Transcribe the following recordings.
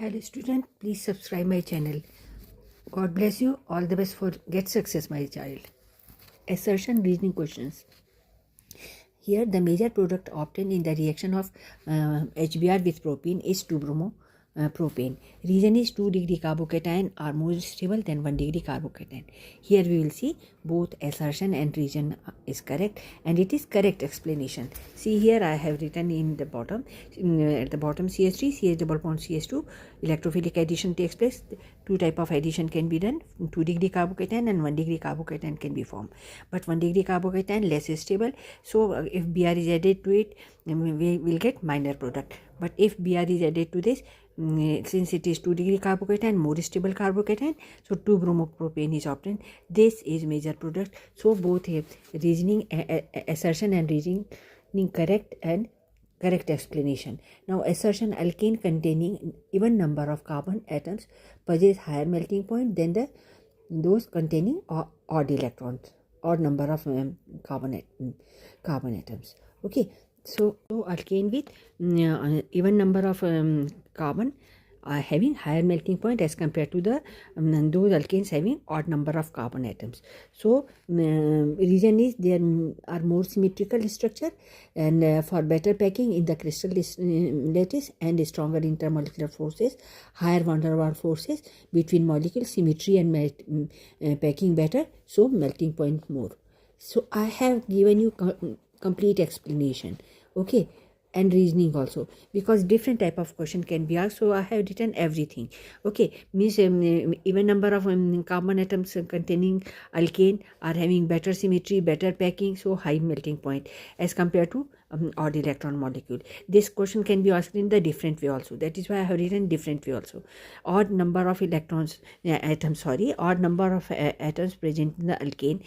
Hello student, please subscribe my channel. God bless you. All the best for get success, my child. Assertion reasoning questions. Here the major product obtained in the reaction of HBr with propene is 2-bromo propane. Reason is 2-degree carbocation are more stable than 1-degree carbocation. Here we will see both assertion and reason is correct, and it is correct explanation. See here I have written in the bottom, at the bottom CH3, CH double bond CH2, electrophilic addition takes place. Two type of addition can be done, 2-degree carbocation and 1-degree carbocation can be formed. But 1-degree carbocation less stable, so if Br is added to it, we will get minor product. But if Br is added to this, since it is 2-degree carbocation, more stable carbocation, so 2-bromopropane is obtained. This is major product. So both have reasoning, assertion and reasoning correct and correct explanation. Now assertion: alkane containing even number of carbon atoms possess higher melting point than those containing odd electrons, odd number of carbon atoms. Okay, so alkane with even number of carbon having higher melting point as compared to the those alkanes having odd number of carbon atoms. So reason is there are more symmetrical structure, and for better packing in the crystal lattice and stronger intermolecular forces, higher van der Waals forces between molecules, symmetry and packing better, so melting point more. So I have given you complete explanation. Okay, and reasoning also, because different type of question can be asked, so I have written everything. Okay, means even number of carbon atoms containing alkane are having better symmetry, better packing, so high melting point as compared to odd electron molecule. This question can be asked in the different way also, that is why I have written different way also. Odd number of odd number of atoms present in the alkane,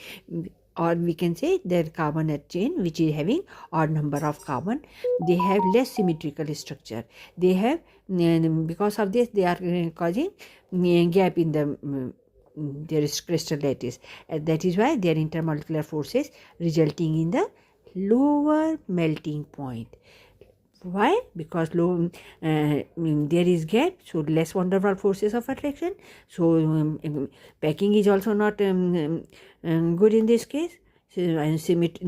or we can say their carbon chain which is having odd number of carbon, they have less symmetrical structure. They have, because of this, they are causing gap in the there is crystal lattice. That is why their intermolecular forces resulting in the lower melting point. Why? Because low there is gap, so less van der Waals forces of attraction, so packing is also not good in this case. So, and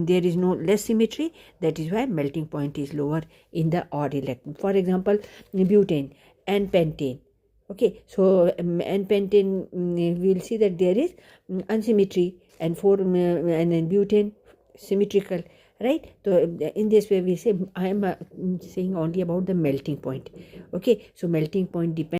there is no less symmetry, that is why melting point is lower in the odd electron. For example, butane and pentane. Okay, so and pentane, we will see that there is unsymmetry, and and butane symmetrical, right? So in this way we say, I am saying only about the melting point. Okay, so melting point depends